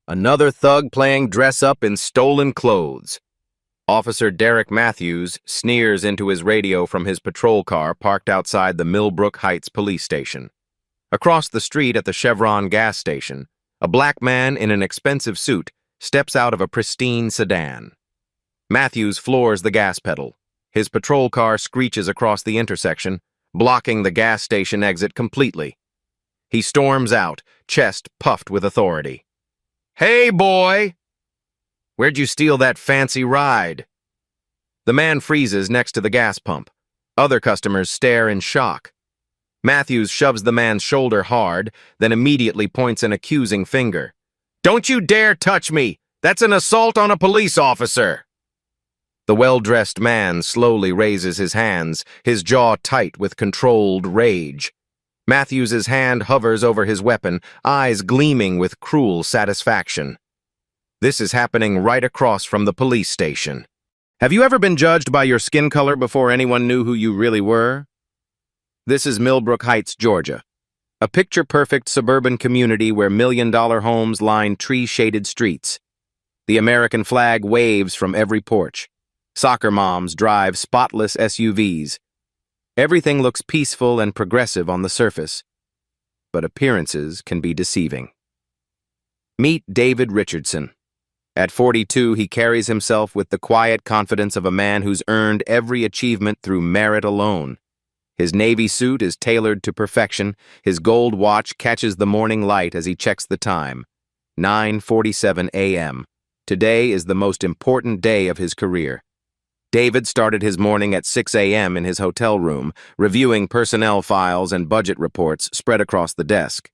Another thug playing dress-up in stolen clothes. Officer Derek Matthews sneers into his radio from his patrol car parked outside the Millbrook Heights police station. Across the street at the Chevron gas station, a black man in an expensive suit steps out of a pristine sedan. Matthews floors the gas pedal. His patrol car screeches across the intersection, blocking the gas station exit completely. He storms out, chest puffed with authority. "Hey, boy! Where'd you steal that fancy ride?" The man freezes next to the gas pump. Other customers stare in shock. Matthews shoves the man's shoulder hard, then immediately points an accusing finger. "Don't you dare touch me! That's an assault on a police officer!" The well-dressed man slowly raises his hands, his jaw tight with controlled rage. Matthews's hand hovers over his weapon, eyes gleaming with cruel satisfaction. This is happening right across from the police station. Have you ever been judged by your skin color before anyone knew who you really were? This is Millbrook Heights, Georgia, a picture-perfect suburban community where million-dollar homes line tree-shaded streets. The American flag waves from every porch. Soccer moms drive spotless SUVs. Everything looks peaceful and progressive on the surface, but appearances can be deceiving. Meet David Richardson. At 42, he carries himself with the quiet confidence of a man who's earned every achievement through merit alone. His navy suit is tailored to perfection. His gold watch catches the morning light as he checks the time. 9:47 a.m. Today is the most important day of his career. David started his morning at 6 a.m. in his hotel room, reviewing personnel files and budget reports spread across the desk.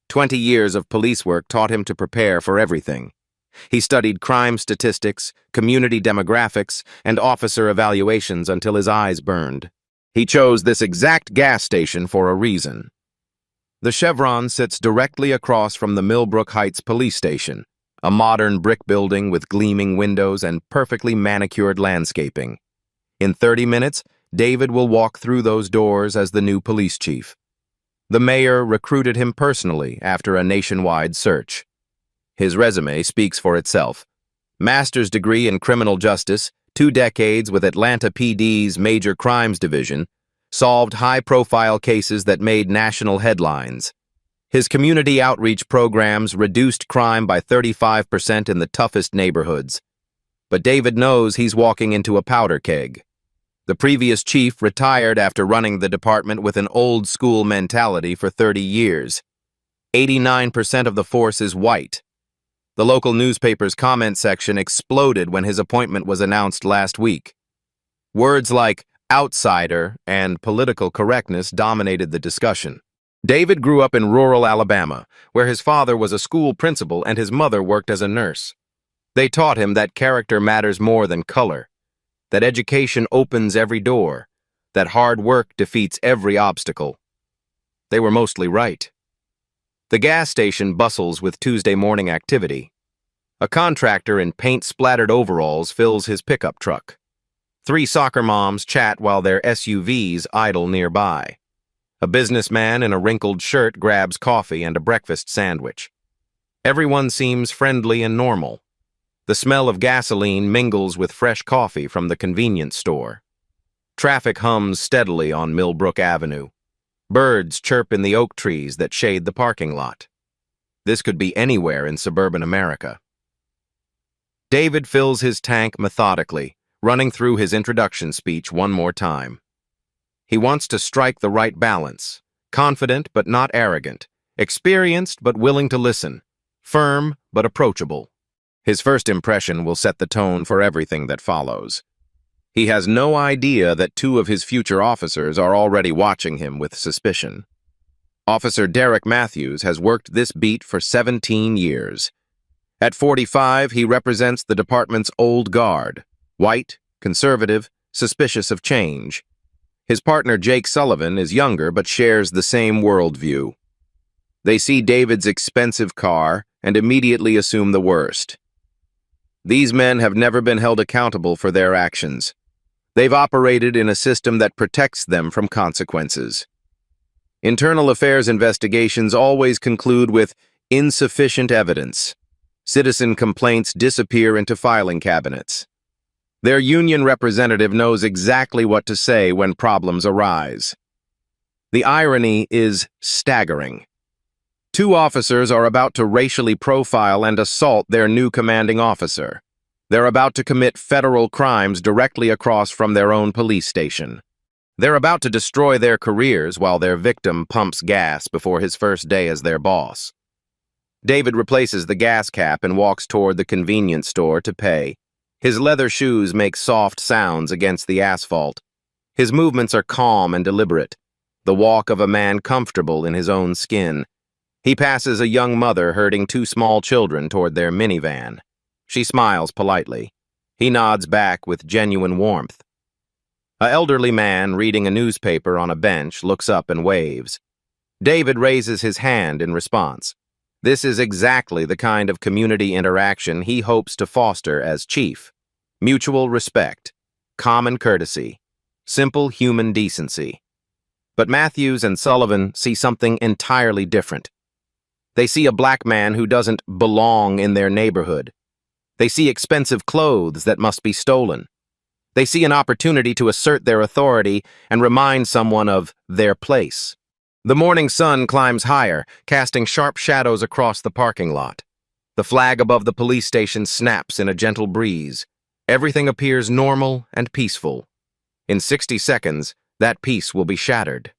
20 years of police work taught him to prepare for everything. He studied crime statistics, community demographics, and officer evaluations until his eyes burned. He chose this exact gas station for a reason. The Chevron sits directly across from the Millbrook Heights police station, a modern brick building with gleaming windows and perfectly manicured landscaping. In 30 minutes, David will walk through those doors as the new police chief. The mayor recruited him personally after a nationwide search. His resume speaks for itself. Master's degree in criminal justice, 2 decades with Atlanta PD's Major Crimes Division, solved high-profile cases that made national headlines. His community outreach programs reduced crime by 35% in the toughest neighborhoods. But David knows he's walking into a powder keg. The previous chief retired after running the department with an old-school mentality for 30 years. 89% of the force is white. The local newspaper's comment section exploded when his appointment was announced last week. Words like outsider and political correctness dominated the discussion. David grew up in rural Alabama, where his father was a school principal and his mother worked as a nurse. They taught him that character matters more than color, that education opens every door, that hard work defeats every obstacle. They were mostly right. The gas station bustles with Tuesday morning activity. A contractor in paint-splattered overalls fills his pickup truck. 3 soccer moms chat while their SUVs idle nearby. A businessman in a wrinkled shirt grabs coffee and a breakfast sandwich. Everyone seems friendly and normal. The smell of gasoline mingles with fresh coffee from the convenience store. Traffic hums steadily on Millbrook Avenue. Birds chirp in the oak trees that shade the parking lot. This could be anywhere in suburban America. David fills his tank methodically, running through his introduction speech one more time. He wants to strike the right balance, confident but not arrogant, experienced but willing to listen, firm but approachable. His first impression will set the tone for everything that follows. He has no idea that 2 of his future officers are already watching him with suspicion. Officer Derek Matthews has worked this beat for 17 years. At 45, he represents the department's old guard, white, conservative, suspicious of change. His partner Jake Sullivan is younger but shares the same worldview. They see David's expensive car and immediately assume the worst. These men have never been held accountable for their actions. They've operated in a system that protects them from consequences. Internal affairs investigations always conclude with insufficient evidence. Citizen complaints disappear into filing cabinets. Their union representative knows exactly what to say when problems arise. The irony is staggering. Two officers are about to racially profile and assault their new commanding officer. They're about to commit federal crimes directly across from their own police station. They're about to destroy their careers while their victim pumps gas before his first day as their boss. David replaces the gas cap and walks toward the convenience store to pay. His leather shoes make soft sounds against the asphalt. His movements are calm and deliberate, the walk of a man comfortable in his own skin. He passes a young mother herding two small children toward their minivan. She smiles politely. He nods back with genuine warmth. An elderly man reading a newspaper on a bench looks up and waves. David raises his hand in response. This is exactly the kind of community interaction he hopes to foster as chief. Mutual respect, common courtesy, simple human decency. But Matthews and Sullivan see something entirely different. They see a black man who doesn't belong in their neighborhood. They see expensive clothes that must be stolen. They see an opportunity to assert their authority and remind someone of their place. The morning sun climbs higher, casting sharp shadows across the parking lot. The flag above the police station snaps in a gentle breeze. Everything appears normal and peaceful. In 60 seconds, that peace will be shattered.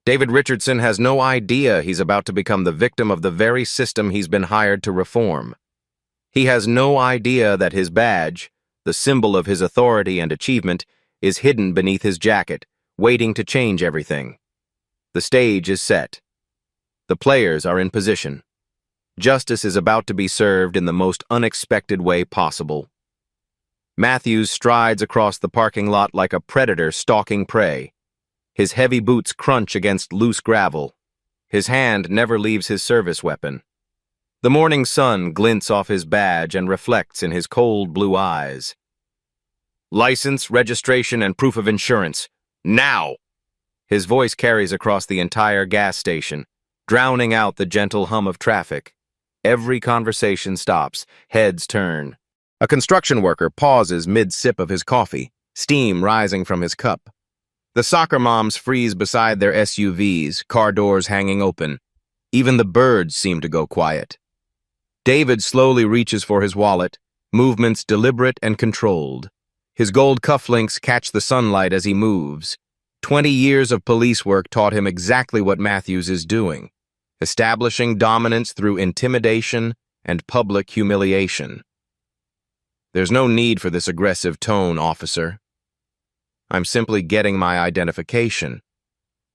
David Richardson has no idea he's about to become the victim of the very system he's been hired to reform. He has no idea that his badge, the symbol of his authority and achievement, is hidden beneath his jacket, waiting to change everything. The stage is set. The players are in position. Justice is about to be served in the most unexpected way possible. Matthews strides across the parking lot like a predator stalking prey. His heavy boots crunch against loose gravel. His hand never leaves his service weapon. The morning sun glints off his badge and reflects in his cold blue eyes. License, registration, and proof of insurance. Now! His voice carries across the entire gas station, drowning out the gentle hum of traffic. Every conversation stops, heads turn. A construction worker pauses mid-sip of his coffee, steam rising from his cup. The soccer moms freeze beside their SUVs, car doors hanging open. Even the birds seem to go quiet. David slowly reaches for his wallet, movements deliberate and controlled. His gold cufflinks catch the sunlight as he moves. 20 years of police work taught him exactly what Matthews is doing, establishing dominance through intimidation and public humiliation. There's no need for this aggressive tone, officer. I'm simply getting my identification.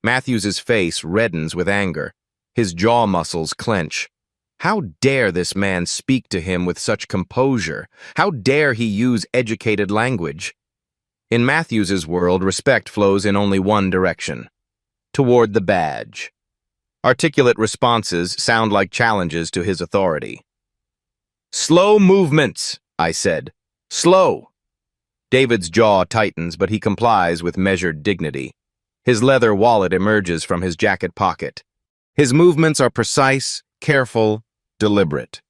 Matthews's face reddens with anger. His jaw muscles clench. How dare this man speak to him with such composure? How dare he use educated language? In Matthews's world, respect flows in only one direction, toward the badge. Articulate responses sound like challenges to his authority. Slow movements, I said. Slow. David's jaw tightens, but he complies with measured dignity. His leather wallet emerges from his jacket pocket. His movements are precise, careful, deliberate.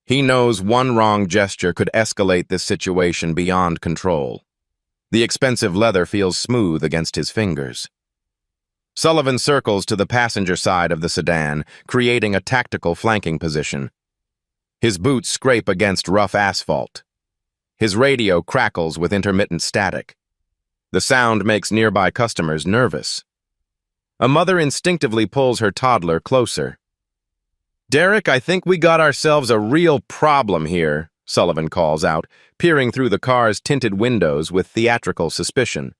He knows one wrong gesture could escalate this situation beyond control. The expensive leather feels smooth against his fingers. Sullivan circles to the passenger side of the sedan, creating a tactical flanking position. His boots scrape against rough asphalt. His radio crackles with intermittent static. The sound makes nearby customers nervous. A mother instinctively pulls her toddler closer. "Derek, I think we got ourselves a real problem here," Sullivan calls out, peering through the car's tinted windows with theatrical suspicion.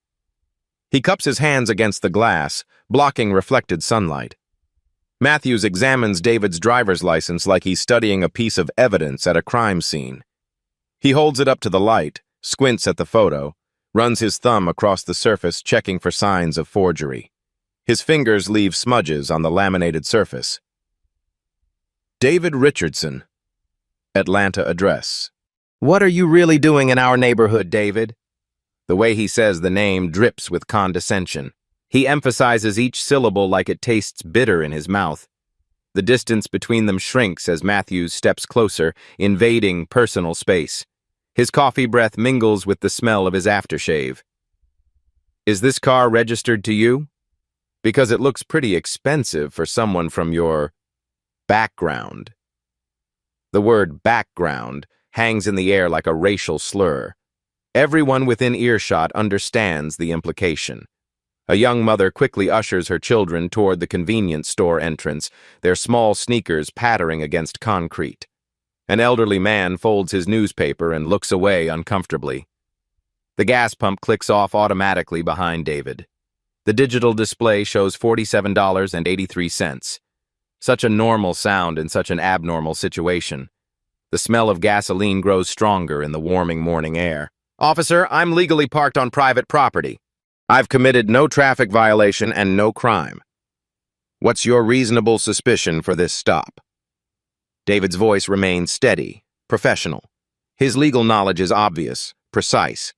He cups his hands against the glass, blocking reflected sunlight. Matthews examines David's driver's license like he's studying a piece of evidence at a crime scene. He holds it up to the light, squints at the photo, runs his thumb across the surface checking for signs of forgery. His fingers leave smudges on the laminated surface. David Richardson. Atlanta address. "What are you really doing in our neighborhood, David?" The way he says the name drips with condescension. He emphasizes each syllable like it tastes bitter in his mouth. The distance between them shrinks as Matthews steps closer, invading personal space. His coffee breath mingles with the smell of his aftershave. "Is this car registered to you? Because it looks pretty expensive for someone from your background." The word background hangs in the air like a racial slur. Everyone within earshot understands the implication. A young mother quickly ushers her children toward the convenience store entrance, their small sneakers pattering against concrete. An elderly man folds his newspaper and looks away uncomfortably. The gas pump clicks off automatically behind David. The digital display shows $47.83. Such a normal sound in such an abnormal situation. The smell of gasoline grows stronger in the warming morning air. "Officer, I'm legally parked on private property. I've committed no traffic violation and no crime. What's your reasonable suspicion for this stop?" David's voice remains steady, professional. His legal knowledge is obvious, precise.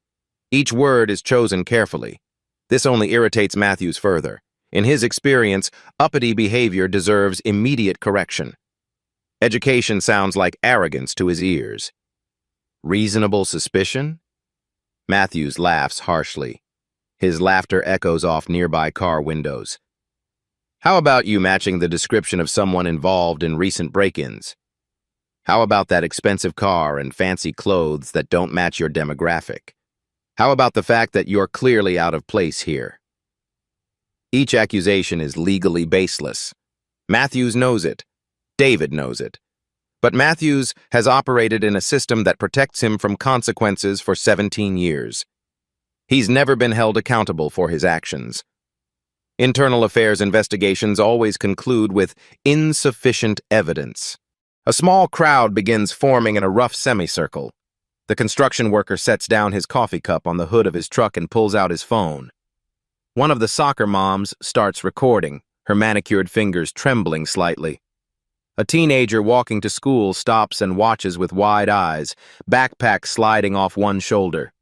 Each word is chosen carefully. This only irritates Matthews further. In his experience, uppity behavior deserves immediate correction. Education sounds like arrogance to his ears. Reasonable suspicion? Matthews laughs harshly. His laughter echoes off nearby car windows. "How about you matching the description of someone involved in recent break-ins? How about that expensive car and fancy clothes that don't match your demographic? How about the fact that you're clearly out of place here?" Each accusation is legally baseless. Matthews knows it. David knows it. But Matthews has operated in a system that protects him from consequences for 17 years. He's never been held accountable for his actions. Internal affairs investigations always conclude with insufficient evidence. A small crowd begins forming in a rough semicircle. The construction worker sets down his coffee cup on the hood of his truck and pulls out his phone. One of the soccer moms starts recording, her manicured fingers trembling slightly. A teenager walking to school stops and watches with wide eyes, backpack sliding off one shoulder.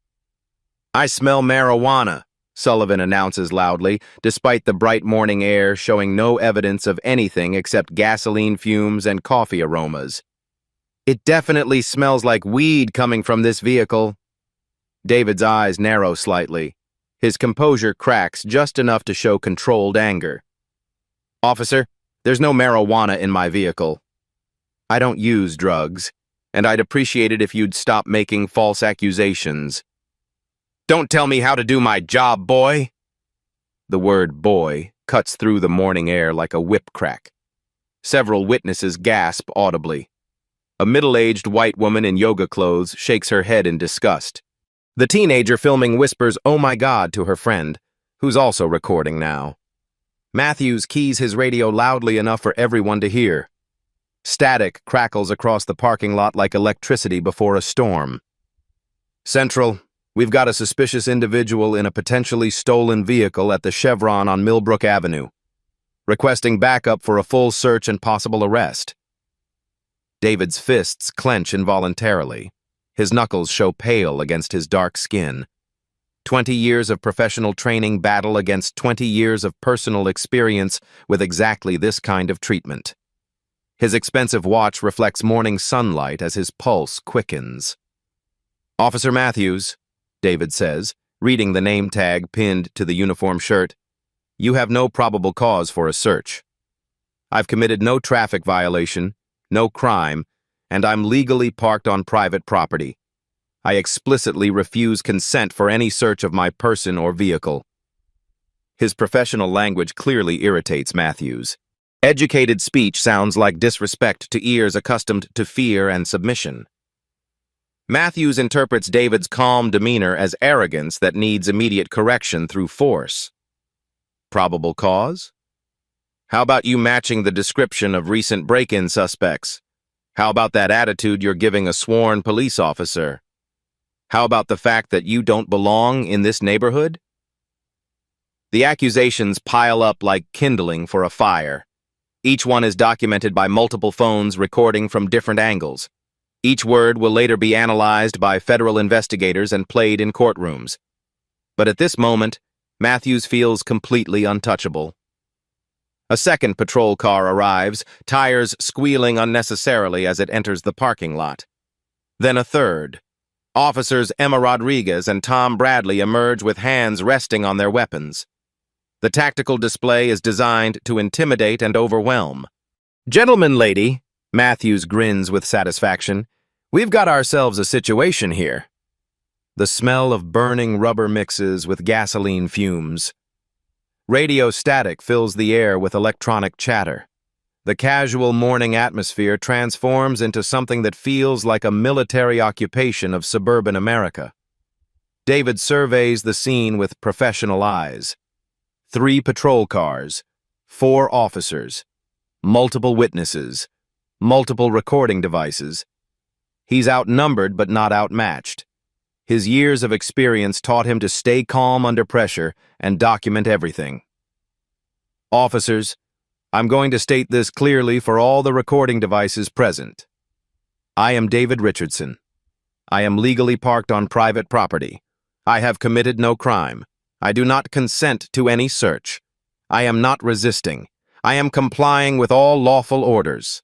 "I smell marijuana," Sullivan announces loudly, despite the bright morning air showing no evidence of anything except gasoline fumes and coffee aromas. "It definitely smells like weed coming from this vehicle." David's eyes narrow slightly. His composure cracks just enough to show controlled anger. "Officer, there's no marijuana in my vehicle. I don't use drugs, and I'd appreciate it if you'd stop making false accusations." "Don't tell me how to do my job, boy." The word "boy" cuts through the morning air like a whip crack. Several witnesses gasp audibly. A middle-aged white woman in yoga clothes shakes her head in disgust. The teenager filming whispers, "Oh my God," to her friend, who's also recording now. Matthews keys his radio loudly enough for everyone to hear. Static crackles across the parking lot like electricity before a storm. "Central, we've got a suspicious individual in a potentially stolen vehicle at the Chevron on Millbrook Avenue, requesting backup for a full search and possible arrest." David's fists clench involuntarily. His knuckles show pale against his dark skin. 20 years of professional training battle against 20 years of personal experience with exactly this kind of treatment. His expensive watch reflects morning sunlight as his pulse quickens. "Officer Matthews," David says, reading the name tag pinned to the uniform shirt, "you have no probable cause for a search. I've committed no traffic violation, no crime, and I'm legally parked on private property. I explicitly refuse consent for any search of my person or vehicle." His professional language clearly irritates Matthews. Educated speech sounds like disrespect to ears accustomed to fear and submission. Matthews interprets David's calm demeanor as arrogance that needs immediate correction through force. Probable cause? How about you matching the description of recent break-in suspects? How about that attitude you're giving a sworn police officer? How about the fact that you don't belong in this neighborhood? The accusations pile up like kindling for a fire. Each one is documented by multiple phones recording from different angles. Each word will later be analyzed by federal investigators and played in courtrooms. But at this moment, Matthews feels completely untouchable. A second patrol car arrives, tires squealing unnecessarily as it enters the parking lot. Then a third. Officers Emma Rodriguez and Tom Bradley emerge with hands resting on their weapons. The tactical display is designed to intimidate and overwhelm. "Gentlemen, lady," Matthews grins with satisfaction, "we've got ourselves a situation here." The smell of burning rubber mixes with gasoline fumes. Radio static fills the air with electronic chatter. The casual morning atmosphere transforms into something that feels like a military occupation of suburban America. David surveys the scene with professional eyes. 3 patrol cars, 4 officers, multiple witnesses, multiple recording devices. He's outnumbered but not outmatched. His years of experience taught him to stay calm under pressure and document everything. "Officers, I'm going to state this clearly for all the recording devices present. I am David Richardson. I am legally parked on private property. I have committed no crime. I do not consent to any search. I am not resisting. I am complying with all lawful orders."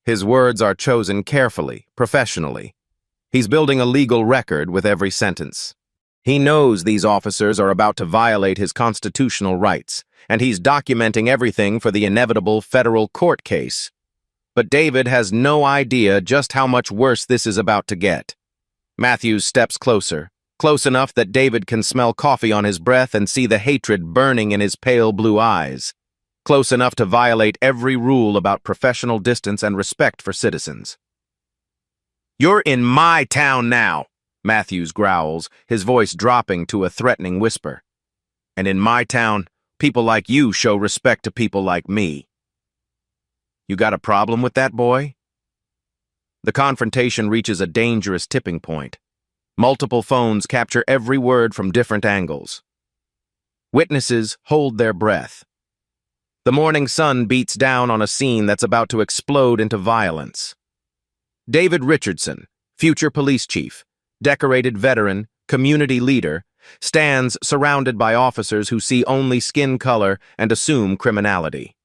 His words are chosen carefully, professionally. He's building a legal record with every sentence. He knows these officers are about to violate his constitutional rights, and he's documenting everything for the inevitable federal court case. But David has no idea just how much worse this is about to get. Matthews steps closer, close enough that David can smell coffee on his breath and see the hatred burning in his pale blue eyes. Close enough to violate every rule about professional distance and respect for citizens. "You're in my town now," Matthews growls, his voice dropping to a threatening whisper. "And in my town, people like you show respect to people like me. You got a problem with that, boy?" The confrontation reaches a dangerous tipping point. Multiple phones capture every word from different angles. Witnesses hold their breath. The morning sun beats down on a scene that's about to explode into violence. David Richardson, future police chief, decorated veteran, community leader, stands surrounded by officers who see only skin color and assume criminality.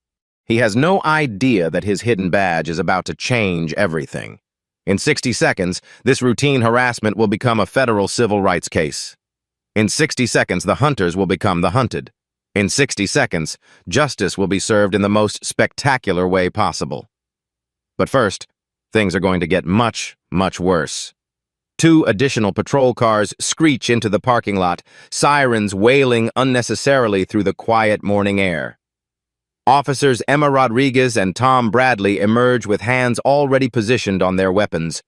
He has no idea that his hidden badge is about to change everything. In 60 seconds, this routine harassment will become a federal civil rights case. In 60 seconds, the hunters will become the hunted. In 60 seconds, justice will be served in the most spectacular way possible. But first, things are going to get much, much worse. 2 additional patrol cars screech into the parking lot, sirens wailing unnecessarily through the quiet morning air. Officers Emma Rodriguez and Tom Bradley emerge with hands already positioned on their weapons.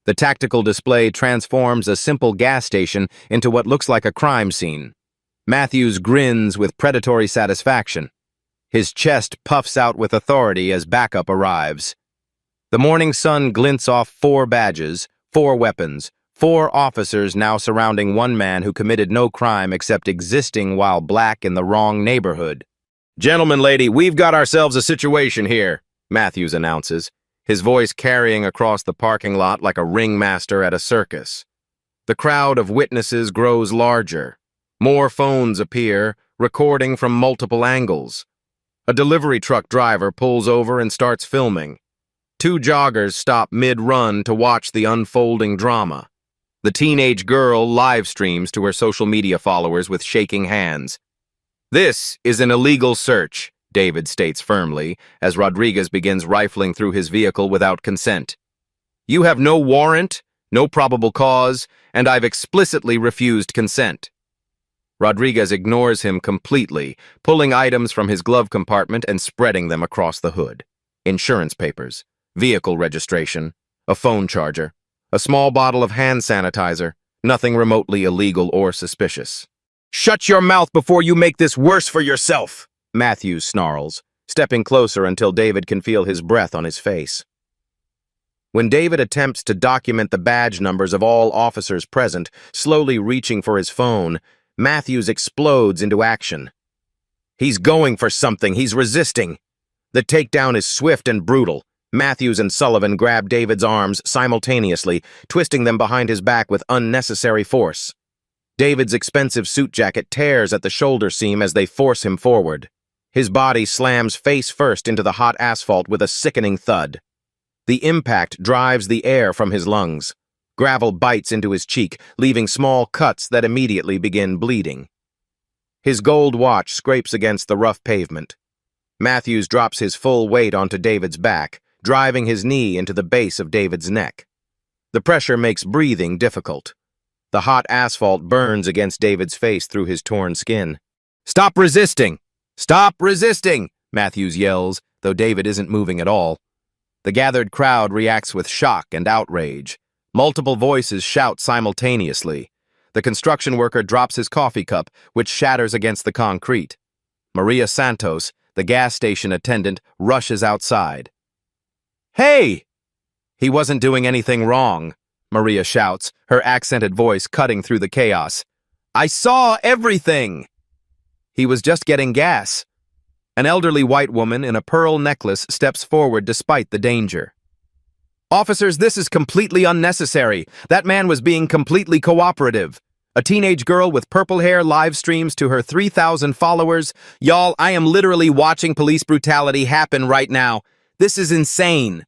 The tactical display transforms a simple gas station into what looks like a crime scene. Matthews grins with predatory satisfaction. His chest puffs out with authority as backup arrives. The morning sun glints off 4 badges, 4 weapons, 4 officers now surrounding one man who committed no crime except existing while black in the wrong neighborhood. "Gentlemen, lady, we've got ourselves a situation here," Matthews announces, his voice carrying across the parking lot like a ringmaster at a circus. The crowd of witnesses grows larger. More phones appear, recording from multiple angles. A delivery truck driver pulls over and starts filming. 2 joggers stop mid-run to watch the unfolding drama. The teenage girl live streams to her social media followers with shaking hands. "This is an illegal search," David states firmly, as Rodriguez begins rifling through his vehicle without consent. "You have no warrant, no probable cause, and I've explicitly refused consent." Rodriguez ignores him completely, pulling items from his glove compartment and spreading them across the hood. Insurance papers, vehicle registration, a phone charger, a small bottle of hand sanitizer, nothing remotely illegal or suspicious. "Shut your mouth before you make this worse for yourself," Matthews snarls, stepping closer until David can feel his breath on his face. When David attempts to document the badge numbers of all officers present, slowly reaching for his phone, Matthews explodes into action. He's going for something. He's resisting. The takedown is swift and brutal. Matthews and Sullivan grab David's arms simultaneously, twisting them behind his back with unnecessary force. David's expensive suit jacket tears at the shoulder seam as they force him forward. His body slams face first into the hot asphalt with a sickening thud. The impact drives the air from his lungs. Gravel bites into his cheek, leaving small cuts that immediately begin bleeding. His gold watch scrapes against the rough pavement. Matthews drops his full weight onto David's back, driving his knee into the base of David's neck. The pressure makes breathing difficult. The hot asphalt burns against David's face through his torn skin. "Stop resisting! Stop resisting!" Matthews yells, though David isn't moving at all. The gathered crowd reacts with shock and outrage. Multiple voices shout simultaneously. The construction worker drops his coffee cup, which shatters against the concrete. Maria Santos, the gas station attendant, rushes outside. "Hey!" "He wasn't doing anything wrong," Maria shouts, her accented voice cutting through the chaos. "I saw everything!" "He was just getting gas." An elderly white woman in a pearl necklace steps forward despite the danger. "Officers, this is completely unnecessary. That man was being completely cooperative. A teenage girl with purple hair live streams to her 3,000 followers. Y'all, I am literally watching police brutality happen right now. This is insane."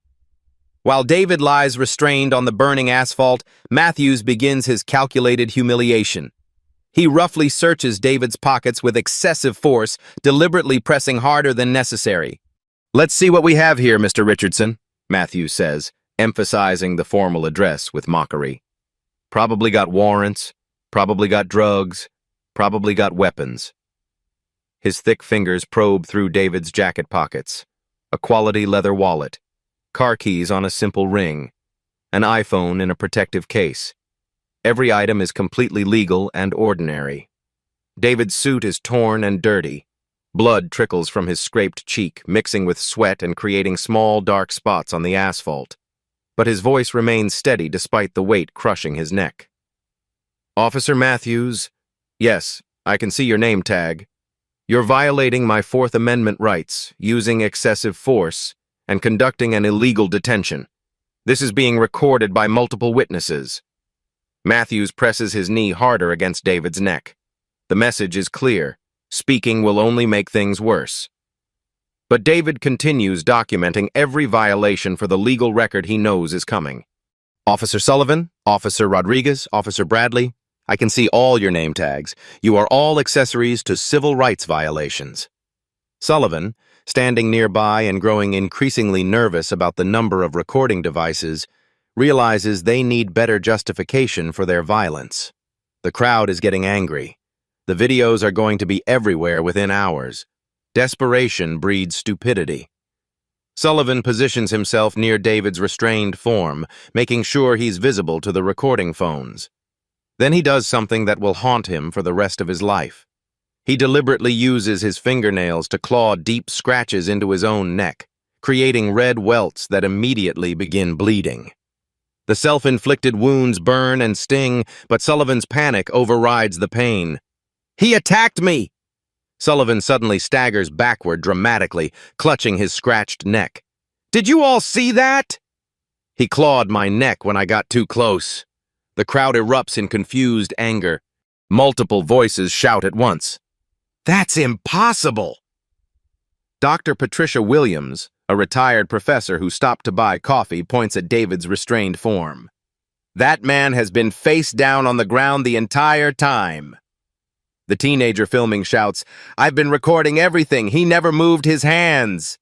While David lies restrained on the burning asphalt, Matthews begins his calculated humiliation. He roughly searches David's pockets with excessive force, deliberately pressing harder than necessary. "Let's see what we have here, Mr. Richardson," Matthews says, emphasizing the formal address with mockery. "Probably got warrants, probably got drugs, probably got weapons." His thick fingers probe through David's jacket pockets. A quality leather wallet, car keys on a simple ring, an iPhone in a protective case. Every item is completely legal and ordinary. David's suit is torn and dirty. Blood trickles from his scraped cheek, mixing with sweat and creating small, dark spots on the asphalt. But his voice remains steady despite the weight crushing his neck. "Officer Matthews, yes, I can see your name tag. You're violating my Fourth Amendment rights, using excessive force, and conducting an illegal detention. This is being recorded by multiple witnesses." Matthews presses his knee harder against David's neck. The message is clear. Speaking will only make things worse. But David continues documenting every violation for the legal record he knows is coming. "Officer Sullivan, Officer Rodriguez, Officer Bradley, I can see all your name tags. You are all accessories to civil rights violations." Sullivan, standing nearby and growing increasingly nervous about the number of recording devices, realizes they need better justification for their violence. The crowd is getting angry. The videos are going to be everywhere within hours. Desperation breeds stupidity. Sullivan positions himself near David's restrained form, making sure he's visible to the recording phones. Then he does something that will haunt him for the rest of his life. He deliberately uses his fingernails to claw deep scratches into his own neck, creating red welts that immediately begin bleeding. The self-inflicted wounds burn and sting, but Sullivan's panic overrides the pain. "He attacked me!" Sullivan suddenly staggers backward dramatically, clutching his scratched neck. "Did you all see that?" "He clawed my neck when I got too close." The crowd erupts in confused anger. Multiple voices shout at once. "That's impossible!" Dr. Patricia Williams, a retired professor who stopped to buy coffee, points at David's restrained form. "That man has been face down on the ground the entire time." The teenager filming shouts, "I've been recording everything. He never moved his hands."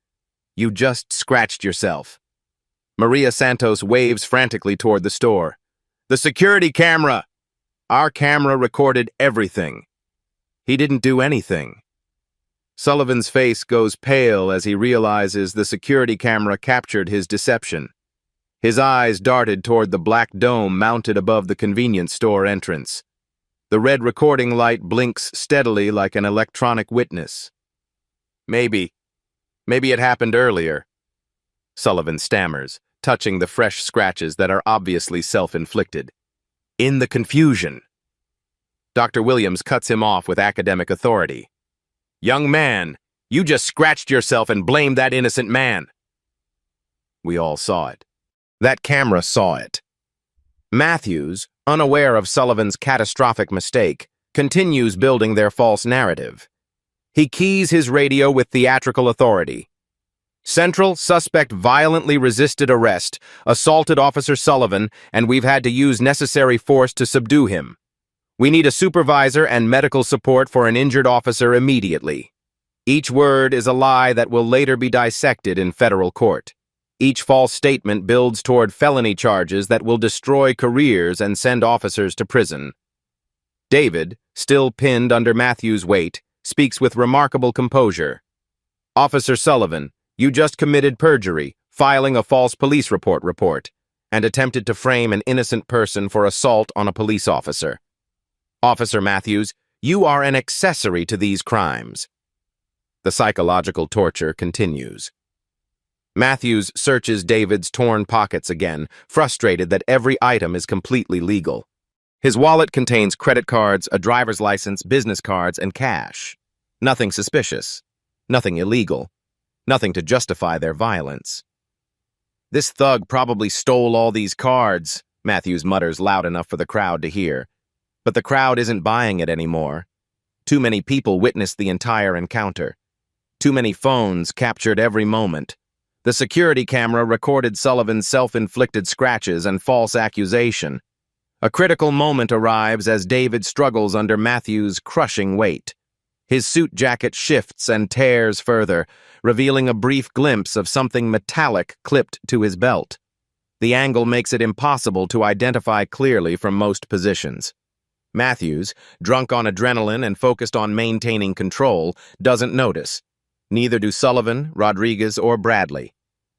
"You just scratched yourself." Maria Santos waves frantically toward the store. "The security camera!" "Our camera recorded everything." "He didn't do anything." Sullivan's face goes pale as he realizes the security camera captured his deception. His eyes darted toward the black dome mounted above the convenience store entrance. The red recording light blinks steadily like an electronic witness. Maybe it happened earlier," Sullivan stammers, touching the fresh scratches that are obviously self-inflicted. "In the confusion." Dr. Williams cuts him off with academic authority. "Young man, you just scratched yourself and blamed that innocent man." We all saw it. That camera saw it. Matthews, unaware of Sullivan's catastrophic mistake, continues building their false narrative. He keys his radio with theatrical authority. Central, suspect violently resisted arrest, assaulted Officer Sullivan, and we've had to use necessary force to subdue him. We need a supervisor and medical support for an injured officer immediately. Each word is a lie that will later be dissected in federal court. Each false statement builds toward felony charges that will destroy careers and send officers to prison. David, still pinned under Matthews' weight, speaks with remarkable composure. Officer Sullivan, you just committed perjury, filing a false police report, and attempted to frame an innocent person for assault on a police officer. Officer Matthews, you are an accessory to these crimes. The psychological torture continues. Matthews searches David's torn pockets again, frustrated that every item is completely legal. His wallet contains credit cards, a driver's license, business cards, and cash. Nothing suspicious. Nothing illegal. Nothing to justify their violence. This thug probably stole all these cards, Matthews mutters loud enough for the crowd to hear. But the crowd isn't buying it anymore. Too many people witnessed the entire encounter. Too many phones captured every moment. The security camera recorded Sullivan's self-inflicted scratches and false accusation. A critical moment arrives as David struggles under Matthews' crushing weight. His suit jacket shifts and tears further, revealing a brief glimpse of something metallic clipped to his belt. The angle makes it impossible to identify clearly from most positions. Matthews, drunk on adrenaline and focused on maintaining control, doesn't notice. Neither do Sullivan, Rodriguez, or Bradley.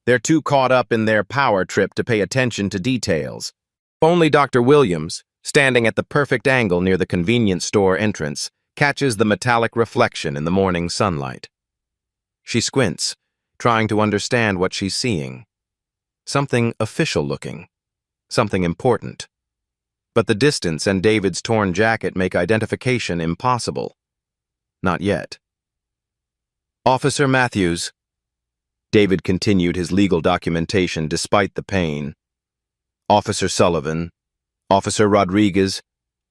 They're too caught up in their power trip to pay attention to details. Only Dr. Williams, standing at the perfect angle near the convenience store entrance, catches the metallic reflection in the morning sunlight. She squints, trying to understand what she's seeing. Something official-looking. Something important. But the distance and David's torn jacket make identification impossible. Not yet. Officer Matthews. David continued his legal documentation despite the pain. Officer Sullivan, Officer Rodriguez,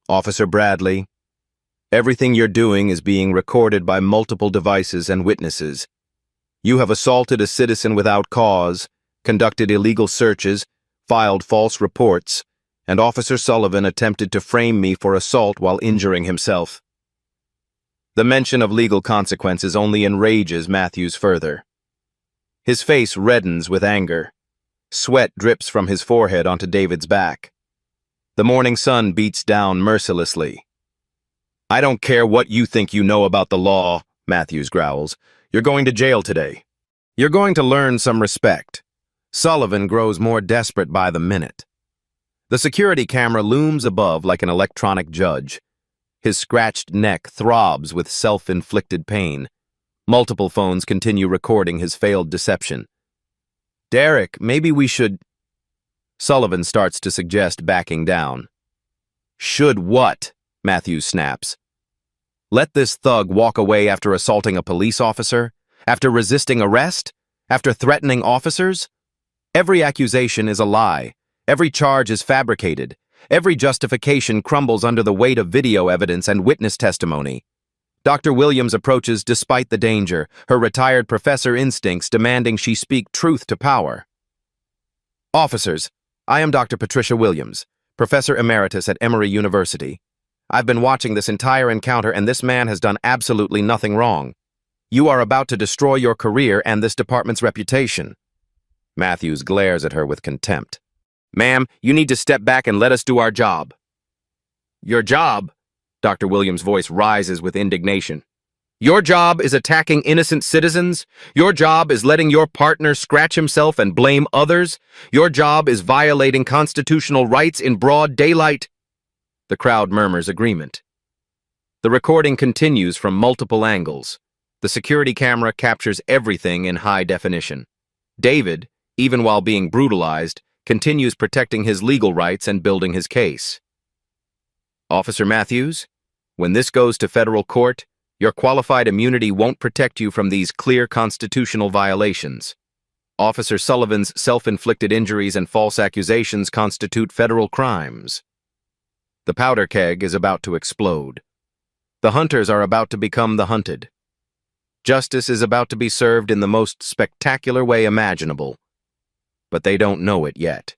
Officer Bradley. Everything you're doing is being recorded by multiple devices and witnesses. You have assaulted a citizen without cause, conducted illegal searches, filed false reports, and Officer Sullivan attempted to frame me for assault while injuring himself. The mention of legal consequences only enrages Matthews further. His face reddens with anger. Sweat drips from his forehead onto David's back. The morning sun beats down mercilessly. I don't care what you think you know about the law, Matthews growls. You're going to jail today. You're going to learn some respect. Sullivan grows more desperate by the minute. The security camera looms above like an electronic judge. His scratched neck throbs with self-inflicted pain. Multiple phones continue recording his failed deception. Derek, maybe we should... Sullivan starts to suggest backing down. Should what? Matthews snaps. Let this thug walk away after assaulting a police officer? After resisting arrest? After threatening officers? Every accusation is a lie. Every charge is fabricated. Every justification crumbles under the weight of video evidence and witness testimony. Dr. Williams approaches despite the danger, her retired professor instincts demanding she speak truth to power. Officers, I am Dr. Patricia Williams, Professor Emeritus at Emory University. I've been watching this entire encounter and this man has done absolutely nothing wrong. You are about to destroy your career and this department's reputation. Matthews glares at her with contempt. Ma'am, you need to step back and let us do our job. Your job? Dr. Williams' voice rises with indignation. Your job is attacking innocent citizens? Your job is letting your partner scratch himself and blame others? Your job is violating constitutional rights in broad daylight? The crowd murmurs agreement. The recording continues from multiple angles. The security camera captures everything in high definition. David, even while being brutalized, continues protecting his legal rights and building his case. Officer Matthews, when this goes to federal court, your qualified immunity won't protect you from these clear constitutional violations. Officer Sullivan's self-inflicted injuries and false accusations constitute federal crimes. The powder keg is about to explode. The hunters are about to become the hunted. Justice is about to be served in the most spectacular way imaginable. But they don't know it yet.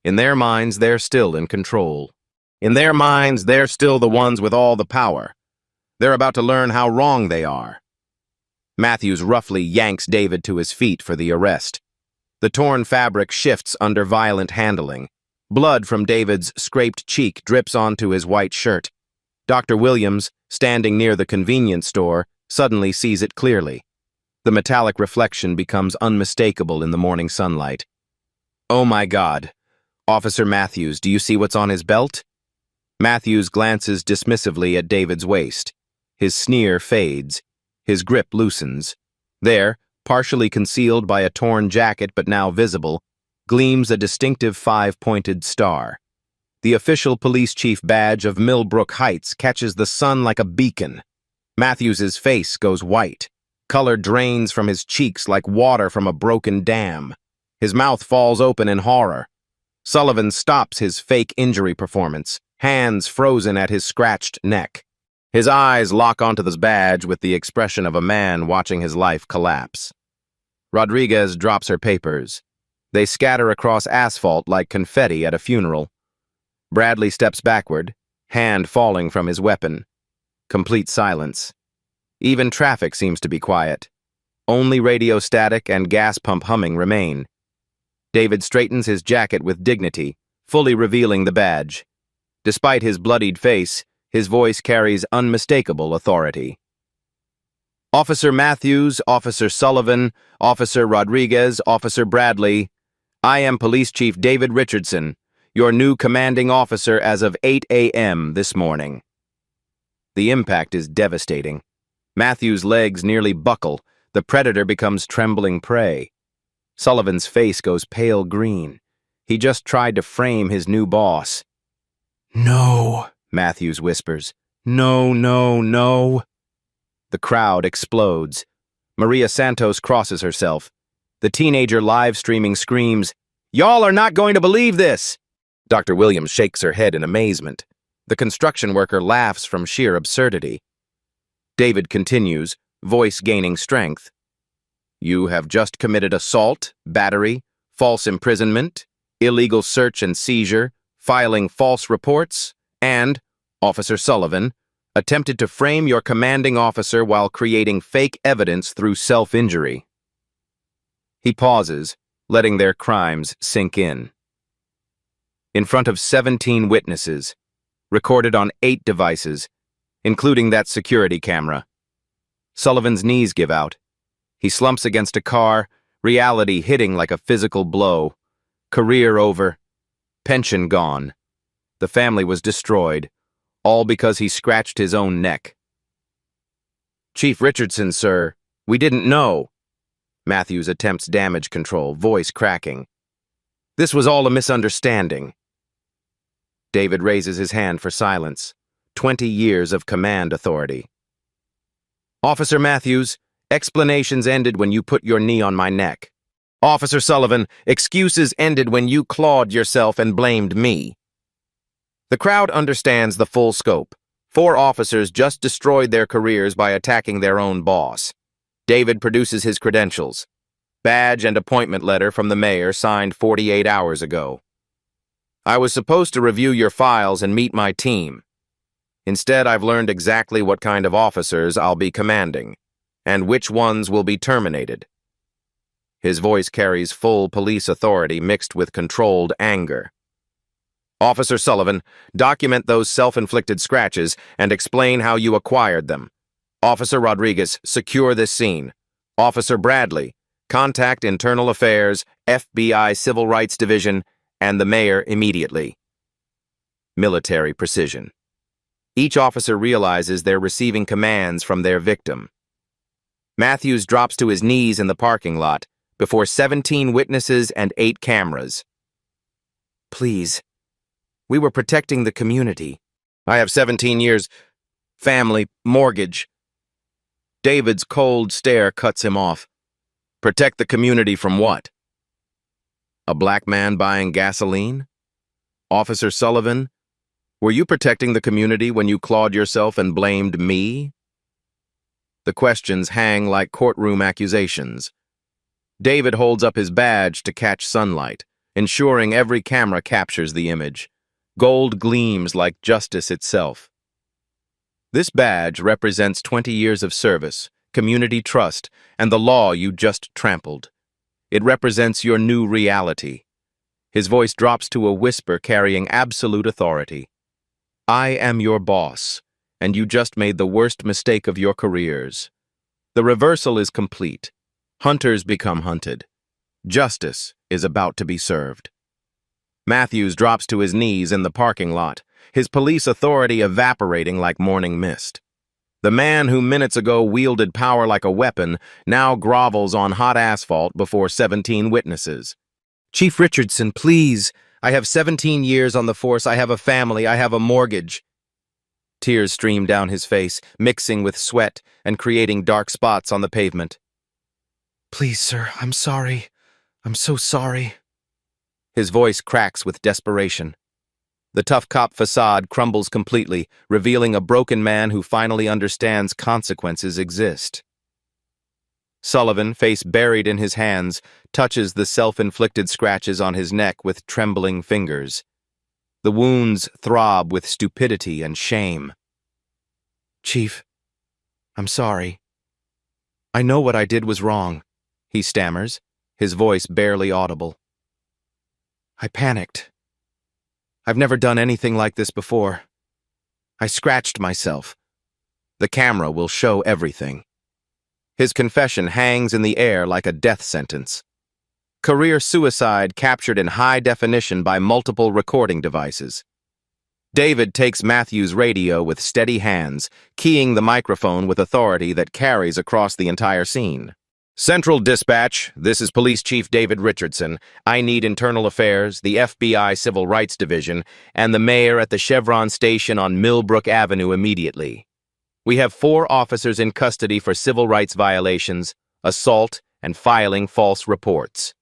In their minds, they're still in control. In their minds, they're still the ones with all the power. They're about to learn how wrong they are. Matthews roughly yanks David to his feet for the arrest. The torn fabric shifts under violent handling. Blood from David's scraped cheek drips onto his white shirt. Dr. Williams, standing near the convenience store, suddenly sees it clearly. The metallic reflection becomes unmistakable in the morning sunlight. "Oh my God. Officer Matthews, do you see what's on his belt?" Matthews glances dismissively at David's waist. His sneer fades. His grip loosens. There, partially concealed by a torn jacket but now visible, gleams a distinctive five-pointed star. The official police chief badge of Millbrook Heights catches the sun like a beacon. Matthews's face goes white. Color drains from his cheeks like water from a broken dam. His mouth falls open in horror. Sullivan stops his fake injury performance, hands frozen at his scratched neck. His eyes lock onto this badge with the expression of a man watching his life collapse. Rodriguez drops her papers. They scatter across asphalt like confetti at a funeral. Bradley steps backward, hand falling from his weapon. Complete silence. Even traffic seems to be quiet. Only radio static and gas pump humming remain. David straightens his jacket with dignity, fully revealing the badge. Despite his bloodied face, his voice carries unmistakable authority. "Officer Matthews, Officer Sullivan, Officer Rodriguez, Officer Bradley, I am Police Chief David Richardson, your new commanding officer as of 8 a.m. this morning." The impact is devastating. Matthews' legs nearly buckle. The predator becomes trembling prey. Sullivan's face goes pale green. He just tried to frame his new boss. "No," Matthews whispers. "No, no, no." The crowd explodes. Maria Santos crosses herself. The teenager live-streaming screams, "Y'all are not going to believe this!" Dr. Williams shakes her head in amazement. The construction worker laughs from sheer absurdity. David continues, voice gaining strength. "You have just committed assault, battery, false imprisonment, illegal search and seizure, filing false reports, and, Officer Sullivan, attempted to frame your commanding officer while creating fake evidence through self-injury." He pauses, letting their crimes sink in. In front of 17 witnesses, recorded on 8 devices, including that security camera. Sullivan's knees give out. He slumps against a car, reality hitting like a physical blow. Career over. Pension gone. The family was destroyed, all because he scratched his own neck. "Chief Richardson, sir, we didn't know." Matthews attempts damage control, voice cracking. "This was all a misunderstanding." David raises his hand for silence. 20 years of command authority. "Officer Matthews, explanations ended when you put your knee on my neck. Officer Sullivan, excuses ended when you clawed yourself and blamed me." The crowd understands the full scope. 4 officers just destroyed their careers by attacking their own boss. David produces his credentials. Badge and appointment letter from the mayor signed 48 hours ago. "I was supposed to review your files and meet my team. Instead, I've learned exactly what kind of officers I'll be commanding, and which ones will be terminated." His voice carries full police authority mixed with controlled anger. "Officer Sullivan, document those self-inflicted scratches and explain how you acquired them. Officer Rodriguez, secure this scene. Officer Bradley, contact Internal Affairs, FBI Civil Rights Division, and the mayor immediately." Military precision. Each officer realizes they're receiving commands from their victim. Matthews drops to his knees in the parking lot before 17 witnesses and 8 cameras. "Please, we were protecting the community. I have 17 years, family, mortgage." David's cold stare cuts him off. "Protect the community from what? A black man buying gasoline? Officer Sullivan, were you protecting the community when you clawed yourself and blamed me?" The questions hang like courtroom accusations. David holds up his badge to catch sunlight, ensuring every camera captures the image. Gold gleams like justice itself. This badge represents 20 years of service, community trust, and the law you just trampled. It represents your new reality. His voice drops to a whisper carrying absolute authority. I am your boss, and you just made the worst mistake of your careers. The reversal is complete. Hunters become hunted. Justice is about to be served. Matthews drops to his knees in the parking lot, his police authority evaporating like morning mist. The man who minutes ago wielded power like a weapon now grovels on hot asphalt before 17 witnesses. Chief Richardson, please. I have 17 years on the force. I have a family. I have a mortgage. Tears stream down his face, mixing with sweat and creating dark spots on the pavement. Please, sir, I'm sorry. I'm so sorry. His voice cracks with desperation. The tough cop facade crumbles completely, revealing a broken man who finally understands consequences exist. Sullivan, face buried in his hands, touches the self-inflicted scratches on his neck with trembling fingers. The wounds throb with stupidity and shame. Chief, I'm sorry. I know what I did was wrong, he stammers, his voice barely audible. I panicked. I've never done anything like this before. I scratched myself. The camera will show everything. His confession hangs in the air like a death sentence. Career suicide captured in high definition by multiple recording devices. David takes Matthews' radio with steady hands, keying the microphone with authority that carries across the entire scene. Central Dispatch, this is Police Chief David Richardson. I need Internal Affairs, the FBI Civil Rights Division, and the mayor at the Chevron station on Millbrook Avenue immediately. We have 4 officers in custody for civil rights violations, assault, and filing false reports.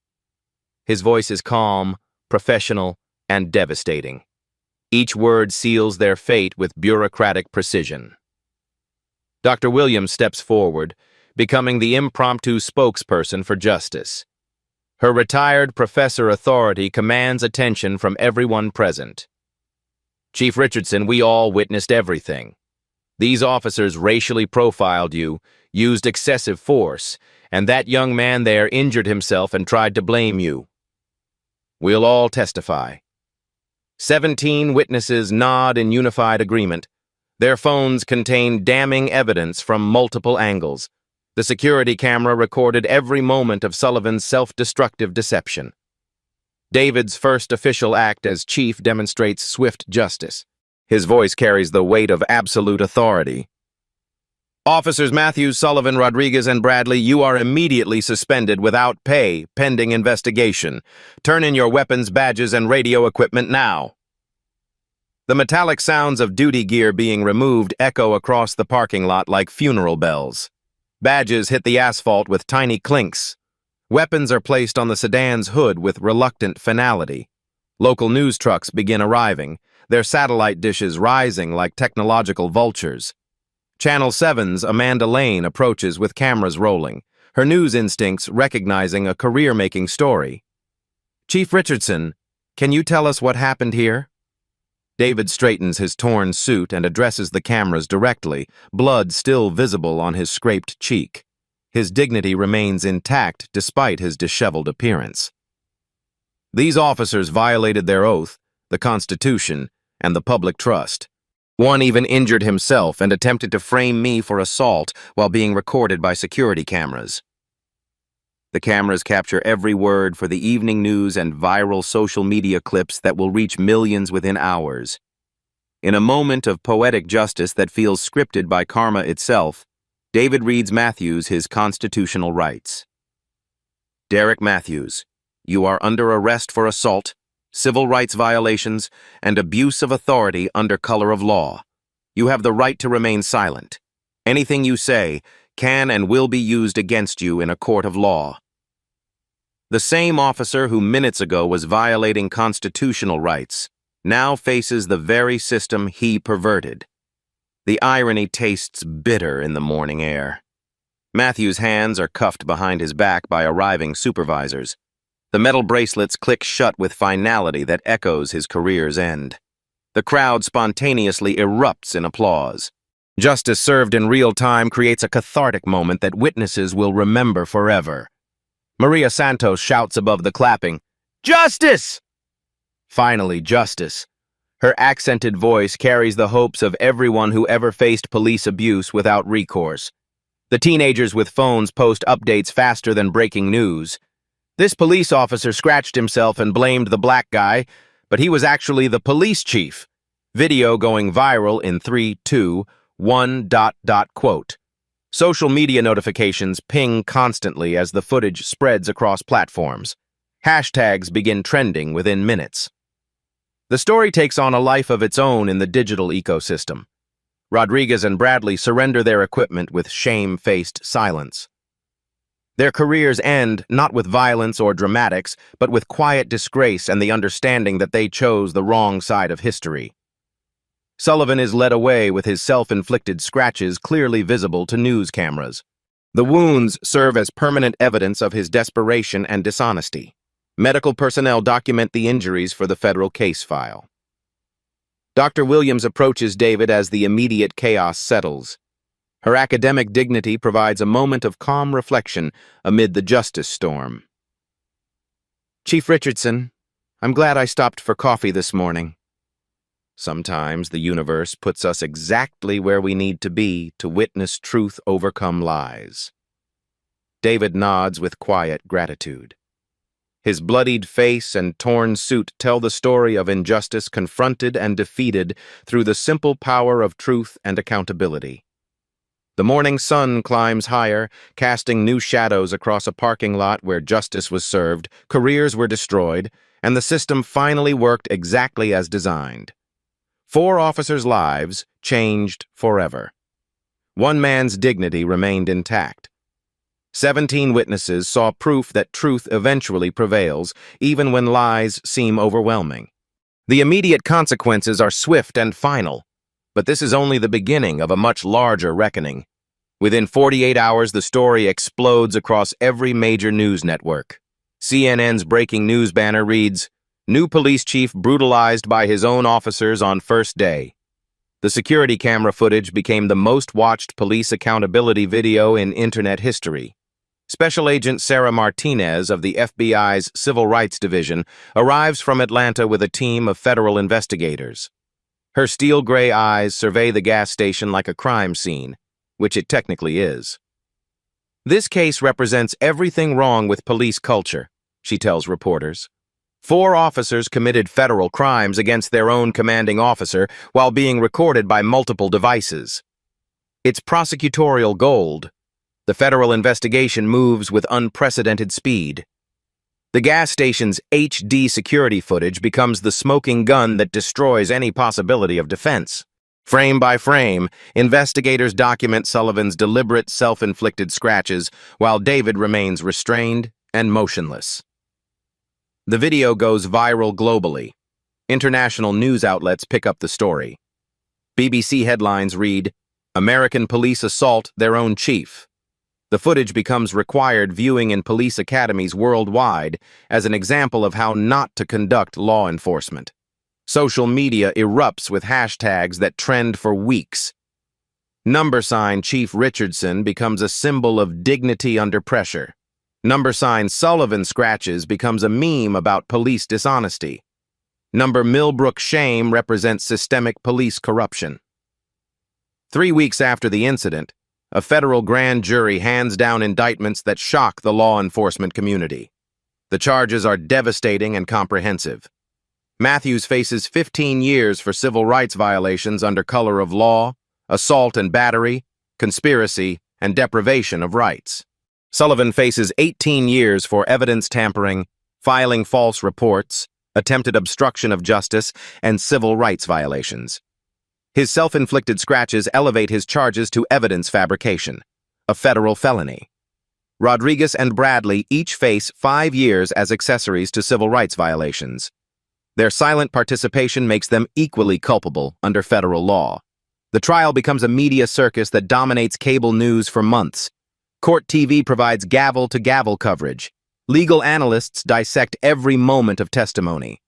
His voice is calm, professional, and devastating. Each word seals their fate with bureaucratic precision. Dr. Williams steps forward, becoming the impromptu spokesperson for justice. Her retired professor authority commands attention from everyone present. Chief Richardson, we all witnessed everything. These officers racially profiled you, used excessive force, and that young man there injured himself and tried to blame you. We'll all testify. 17 witnesses nod in unified agreement. Their phones contain damning evidence from multiple angles. The security camera recorded every moment of Sullivan's self-destructive deception. David's first official act as chief demonstrates swift justice. His voice carries the weight of absolute authority. Officers Matthews, Sullivan, Rodriguez, and Bradley, you are immediately suspended without pay, pending investigation. Turn in your weapons, badges, and radio equipment now. The metallic sounds of duty gear being removed echo across the parking lot like funeral bells. Badges hit the asphalt with tiny clinks. Weapons are placed on the sedan's hood with reluctant finality. Local news trucks begin arriving, their satellite dishes rising like technological vultures. Channel 7's Amanda Lane approaches with cameras rolling, her news instincts recognizing a career-making story. Chief Richardson, can you tell us what happened here? David straightens his torn suit and addresses the cameras directly, blood still visible on his scraped cheek. His dignity remains intact despite his disheveled appearance. These officers violated their oath, the Constitution, and the public trust. One even injured himself and attempted to frame me for assault while being recorded by security cameras. The cameras capture every word for the evening news and viral social media clips that will reach millions within hours. In a moment of poetic justice that feels scripted by karma itself, David reads Matthews his constitutional rights. Derek Matthews, you are under arrest for assault, civil rights violations, and abuse of authority under color of law. You have the right to remain silent. Anything you say can and will be used against you in a court of law. The same officer who minutes ago was violating constitutional rights now faces the very system he perverted. The irony tastes bitter in the morning air. Matthew's hands are cuffed behind his back by arriving supervisors. The metal bracelets click shut with finality that echoes his career's end. The crowd spontaneously erupts in applause. Justice served in real time creates a cathartic moment that witnesses will remember forever. Maria Santos shouts above the clapping, "Justice!" Finally, justice. Her accented voice carries the hopes of everyone who ever faced police abuse without recourse. The teenagers with phones post updates faster than breaking news. This police officer scratched himself and blamed the black guy, but he was actually the police chief. Video going viral in 3, 2, 1, ... quote. Social media notifications ping constantly as the footage spreads across platforms. Hashtags begin trending within minutes. The story takes on a life of its own in the digital ecosystem. Rodriguez and Bradley surrender their equipment with shame-faced silence. Their careers end not with violence or dramatics, but with quiet disgrace and the understanding that they chose the wrong side of history. Sullivan is led away with his self-inflicted scratches clearly visible to news cameras. The wounds serve as permanent evidence of his desperation and dishonesty. Medical personnel document the injuries for the federal case file. Dr. Williams approaches David as the immediate chaos settles. Her academic dignity provides a moment of calm reflection amid the justice storm. "Chief Richardson, I'm glad I stopped for coffee this morning. Sometimes the universe puts us exactly where we need to be to witness truth overcome lies." David nods with quiet gratitude. His bloodied face and torn suit tell the story of injustice confronted and defeated through the simple power of truth and accountability. The morning sun climbs higher, casting new shadows across a parking lot where justice was served, careers were destroyed, and the system finally worked exactly as designed. 4 officers' lives changed forever. 1 man's dignity remained intact. 17 witnesses saw proof that truth eventually prevails, even when lies seem overwhelming. The immediate consequences are swift and final, but this is only the beginning of a much larger reckoning. Within 48 hours, the story explodes across every major news network. CNN's breaking news banner reads, "New police chief brutalized by his own officers on first day." The security camera footage became the most watched police accountability video in internet history. Special Agent Sarah Martinez of the FBI's Civil Rights Division arrives from Atlanta with a team of federal investigators. Her steel-gray eyes survey the gas station like a crime scene, which it technically is. "This case represents everything wrong with police culture," she tells reporters. 4 officers committed federal crimes against their own commanding officer while being recorded by multiple devices. It's prosecutorial gold. The federal investigation moves with unprecedented speed. The gas station's HD security footage becomes the smoking gun that destroys any possibility of defense. Frame by frame, investigators document Sullivan's deliberate self-inflicted scratches while David remains restrained and motionless. The video goes viral globally. International news outlets pick up the story. BBC headlines read, "American police assault their own chief." The footage becomes required viewing in police academies worldwide as an example of how not to conduct law enforcement. Social media erupts with hashtags that trend for weeks. Number sign Chief Richardson becomes a symbol of dignity under pressure. Number sign Sullivan scratches becomes a meme about police dishonesty. Number Millbrook shame represents systemic police corruption. 3 weeks after the incident, a federal grand jury hands down indictments that shock the law enforcement community. The charges are devastating and comprehensive. Matthews faces 15 years for civil rights violations under color of law, assault and battery, conspiracy, and deprivation of rights. Sullivan faces 18 years for evidence tampering, filing false reports, attempted obstruction of justice, and civil rights violations. His self-inflicted scratches elevate his charges to evidence fabrication, a federal felony. Rodriguez and Bradley each face 5 years as accessories to civil rights violations. Their silent participation makes them equally culpable under federal law. The trial becomes a media circus that dominates cable news for months. Court TV provides gavel-to-gavel coverage. Legal analysts dissect every moment of testimony.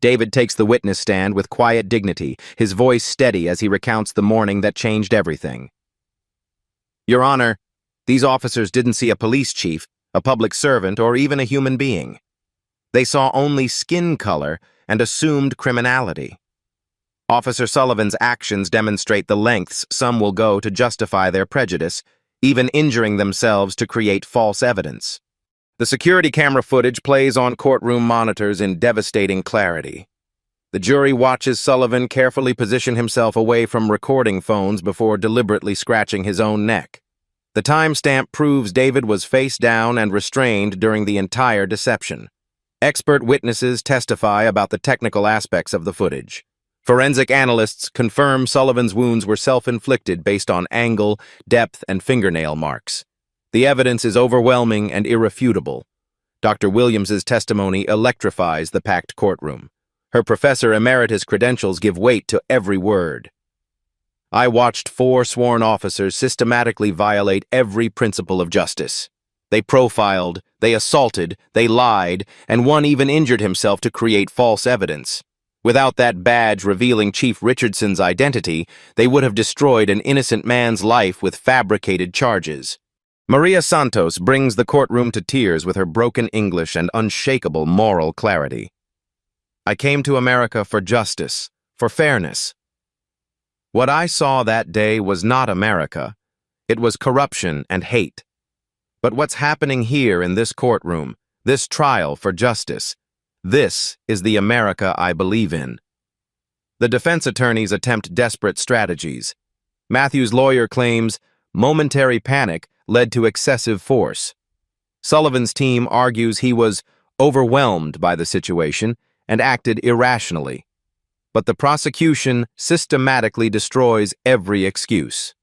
David takes the witness stand with quiet dignity, his voice steady as he recounts the morning that changed everything. Your Honor, these officers didn't see a police chief, a public servant, or even a human being. They saw only skin color and assumed criminality. Officer Sullivan's actions demonstrate the lengths some will go to justify their prejudice, even injuring themselves to create false evidence. The security camera footage plays on courtroom monitors in devastating clarity. The jury watches Sullivan carefully position himself away from recording phones before deliberately scratching his own neck. The timestamp proves David was face down and restrained during the entire deception. Expert witnesses testify about the technical aspects of the footage. Forensic analysts confirm Sullivan's wounds were self-inflicted based on angle, depth, and fingernail marks. The evidence is overwhelming and irrefutable. Dr. Williams's testimony electrifies the packed courtroom. Her professor emeritus credentials give weight to every word. I watched 4 sworn officers systematically violate every principle of justice. They profiled, they assaulted, they lied, and one even injured himself to create false evidence. Without that badge revealing Chief Richardson's identity, they would have destroyed an innocent man's life with fabricated charges. Maria Santos brings the courtroom to tears with her broken English and unshakable moral clarity. I came to America for justice, for fairness. What I saw that day was not America. It was corruption and hate. But what's happening here in this courtroom, this trial for justice, this is the America I believe in. The defense attorneys attempt desperate strategies. Matthews' lawyer claims momentary panic led to excessive force. Sullivan's team argues he was overwhelmed by the situation and acted irrationally. But the prosecution systematically destroys every excuse.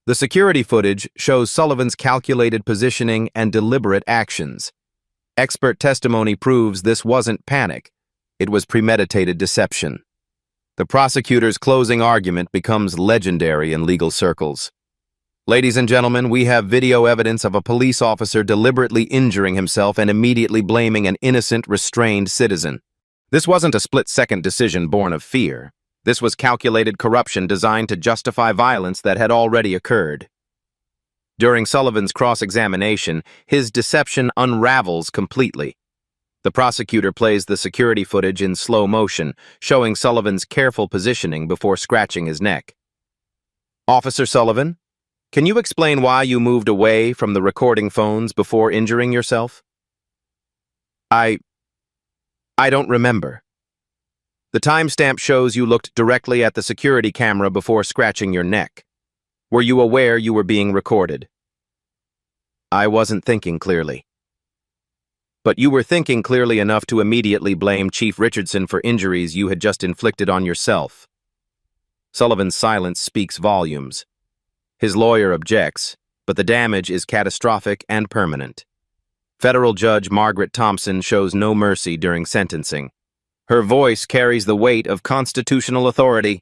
The security footage shows Sullivan's calculated positioning and deliberate actions. Expert testimony proves this wasn't panic, it was premeditated deception. The prosecutor's closing argument becomes legendary in legal circles. Ladies and gentlemen, we have video evidence of a police officer deliberately injuring himself and immediately blaming an innocent, restrained citizen. This wasn't a split-second decision born of fear. This was calculated corruption designed to justify violence that had already occurred. During Sullivan's cross-examination, his deception unravels completely. The prosecutor plays the security footage in slow motion, showing Sullivan's careful positioning before scratching his neck. Officer Sullivan, can you explain why you moved away from the recording phones before injuring yourself? I don't remember. The timestamp shows you looked directly at the security camera before scratching your neck. Were you aware you were being recorded? I wasn't thinking clearly. But you were thinking clearly enough to immediately blame Chief Richardson for injuries you had just inflicted on yourself. Sullivan's silence speaks volumes. His lawyer objects, but the damage is catastrophic and permanent. Federal Judge Margaret Thompson shows no mercy during sentencing. Her voice carries the weight of constitutional authority.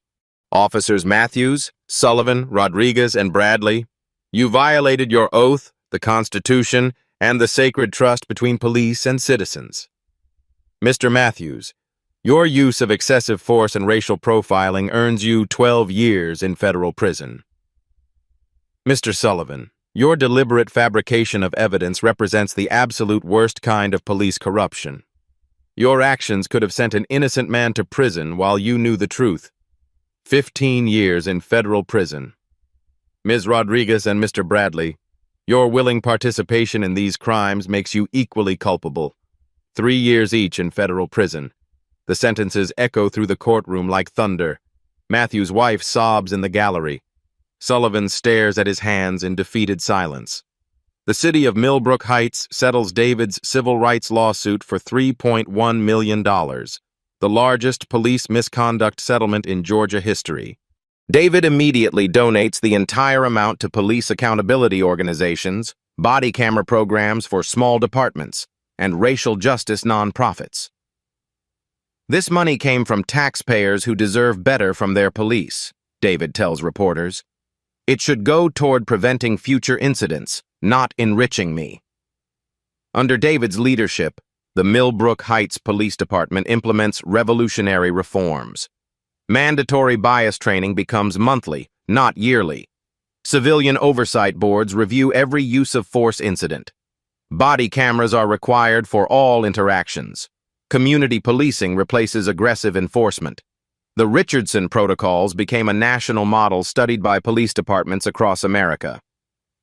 Officers Matthews, Sullivan, Rodriguez, and Bradley, you violated your oath, the Constitution, and the sacred trust between police and citizens. Mr. Matthews, your use of excessive force and racial profiling earns you 12 years in federal prison. Mr. Sullivan, your deliberate fabrication of evidence represents the absolute worst kind of police corruption. Your actions could have sent an innocent man to prison while you knew the truth. 15 years in federal prison. Ms. Rodriguez and Mr. Bradley, your willing participation in these crimes makes you equally culpable. 3 years each in federal prison. The sentences echo through the courtroom like thunder. Matthew's wife sobs in the gallery. Sullivan stares at his hands in defeated silence. The city of Millbrook Heights settles David's civil rights lawsuit for $3.1 million, the largest police misconduct settlement in Georgia history. David immediately donates the entire amount to police accountability organizations, body camera programs for small departments, and racial justice nonprofits. This money came from taxpayers who deserve better from their police, David tells reporters. It should go toward preventing future incidents, not enriching me. Under David's leadership, the Millbrook Heights Police Department implements revolutionary reforms. Mandatory bias training becomes monthly, not yearly. Civilian oversight boards review every use of force incident. Body cameras are required for all interactions. Community policing replaces aggressive enforcement. The Richardson protocols became a national model studied by police departments across America.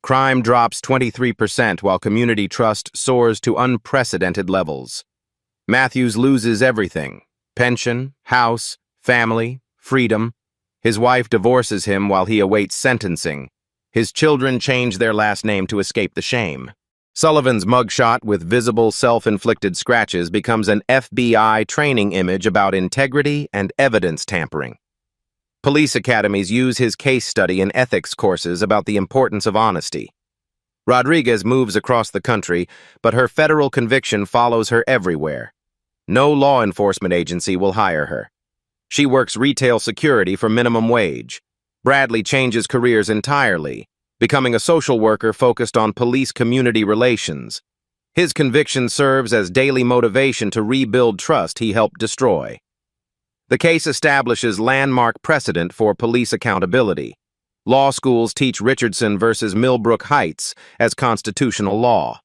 Crime drops 23% while community trust soars to unprecedented levels. Matthews loses everything: pension, house, family, freedom. His wife divorces him while he awaits sentencing. His children change their last name to escape the shame. Sullivan's mugshot with visible self-inflicted scratches becomes an FBI training image about integrity and evidence tampering. Police academies use his case study and ethics courses about the importance of honesty. Rodriguez moves across the country, but her federal conviction follows her everywhere. No law enforcement agency will hire her. She works retail security for minimum wage. Bradley changes careers entirely, becoming a social worker focused on police-community relations. His conviction serves as daily motivation to rebuild trust he helped destroy. The case establishes landmark precedent for police accountability. Law schools teach Richardson versus Millbrook Heights as constitutional law.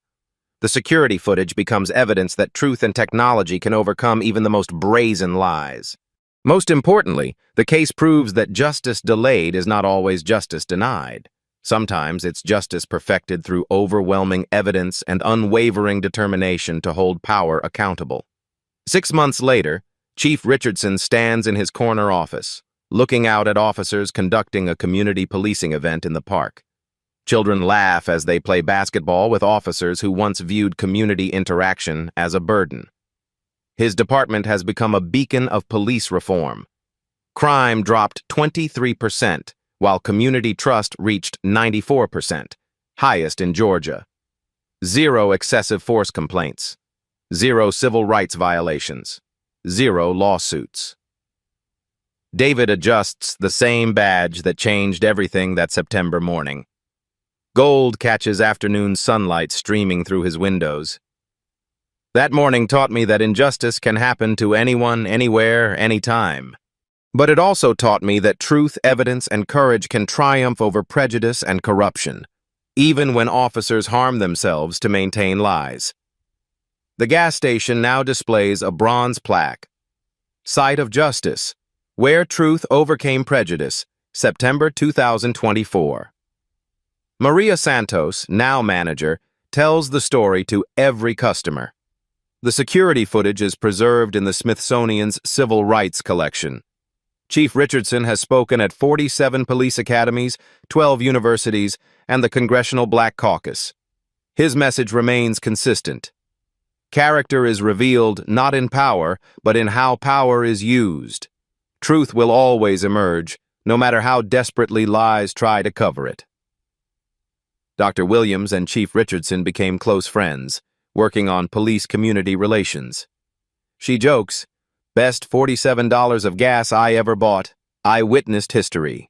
The security footage becomes evidence that truth and technology can overcome even the most brazen lies. Most importantly, the case proves that justice delayed is not always justice denied. Sometimes it's justice perfected through overwhelming evidence and unwavering determination to hold power accountable. 6 months later, Chief Richardson stands in his corner office, looking out at officers conducting a community policing event in the park. Children laugh as they play basketball with officers who once viewed community interaction as a burden. His department has become a beacon of police reform. Crime dropped 23%, while community trust reached 94%, highest in Georgia. 0 excessive force complaints. 0 civil rights violations. 0 lawsuits. David adjusts the same badge that changed everything that September morning. Gold catches afternoon sunlight streaming through his windows. That morning taught me that injustice can happen to anyone, anywhere, anytime. But it also taught me that truth, evidence, and courage can triumph over prejudice and corruption, even when officers harm themselves to maintain lies. The gas station now displays a bronze plaque. Site of Justice, where truth overcame prejudice, September 2024. Maria Santos, now manager, tells the story to every customer. The security footage is preserved in the Smithsonian's Civil Rights Collection. Chief Richardson has spoken at 47 police academies, 12 universities, and the Congressional Black Caucus. His message remains consistent. Character is revealed not in power, but in how power is used. Truth will always emerge, no matter how desperately lies try to cover it. Dr. Williams and Chief Richardson became close friends, working on police-community relations. She jokes, "Best $47 of gas I ever bought. I witnessed history."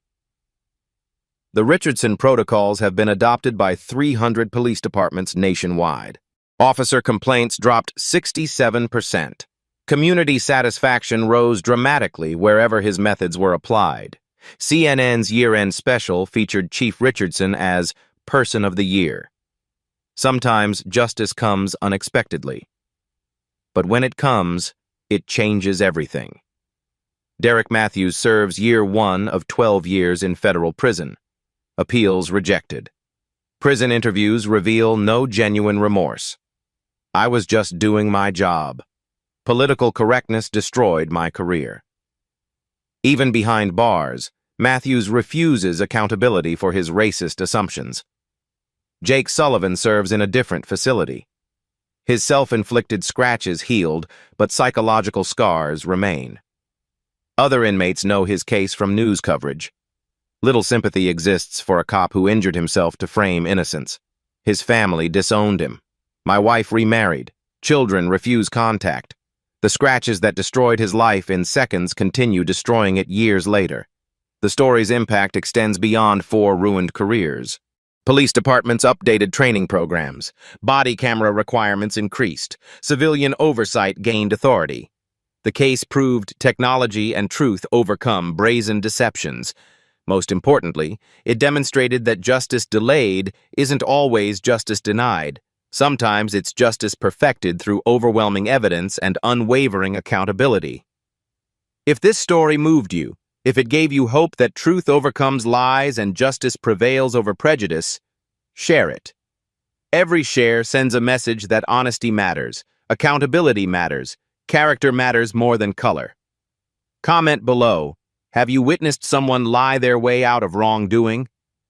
The Richardson protocols have been adopted by 300 police departments nationwide. Officer complaints dropped 67%. Community satisfaction rose dramatically wherever his methods were applied. CNN's year-end special featured Chief Richardson as Person of the Year. Sometimes justice comes unexpectedly. But when it comes, it changes everything. Derek Matthews serves year 1 of 12 years in federal prison. Appeals rejected. Prison interviews reveal no genuine remorse. "I was just doing my job. Political correctness destroyed my career." Even behind bars, Matthews refuses accountability for his racist assumptions. Jake Sullivan serves in a different facility. His self-inflicted scratches healed, but psychological scars remain. Other inmates know his case from news coverage. Little sympathy exists for a cop who injured himself to frame innocence. His family disowned him. My wife remarried. Children refuse contact. The scratches that destroyed his life in seconds continue destroying it years later. The story's impact extends beyond 4 ruined careers. Police departments updated training programs. Body camera requirements increased. Civilian oversight gained authority. The case proved technology and truth overcome brazen deceptions. Most importantly, it demonstrated that justice delayed isn't always justice denied. Sometimes it's justice perfected through overwhelming evidence and unwavering accountability. If this story moved you, if it gave you hope that truth overcomes lies and justice prevails over prejudice, share it. Every share sends a message that honesty matters, accountability matters, character matters more than color. Comment below. Have you witnessed someone lie their way out of wrongdoing?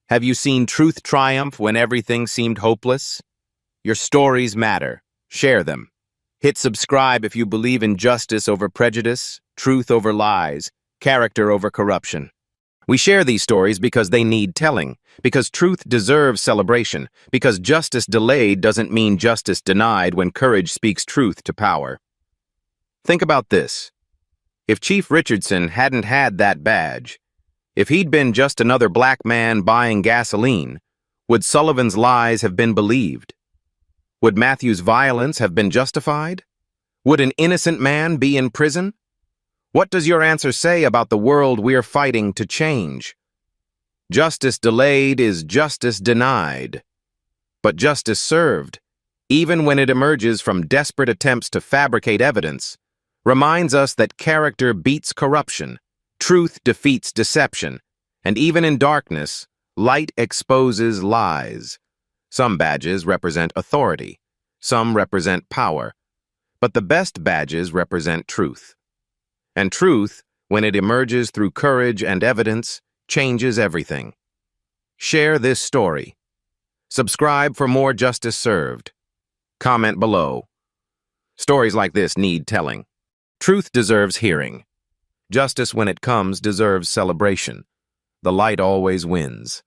Have you seen truth triumph when everything seemed hopeless? Your stories matter. Share them. Hit subscribe if you believe in justice over prejudice, truth over lies, character over corruption. We share these stories because they need telling, because truth deserves celebration, because justice delayed doesn't mean justice denied when courage speaks truth to power. Think about this. If Chief Richardson hadn't had that badge, if he'd been just another black man buying gasoline, would Sullivan's lies have been believed? Would Matthew's violence have been justified? Would an innocent man be in prison? What does your answer say about the world we're fighting to change? Justice delayed is justice denied. But justice served, even when it emerges from desperate attempts to fabricate evidence, reminds us that character beats corruption, truth defeats deception, and even in darkness, light exposes lies. Some badges represent authority, some represent power, but the best badges represent truth. And truth, when it emerges through courage and evidence, changes everything. Share this story. Subscribe for more justice served. Comment below. Stories like this need telling. Truth deserves hearing. Justice, when it comes, deserves celebration. The light always wins.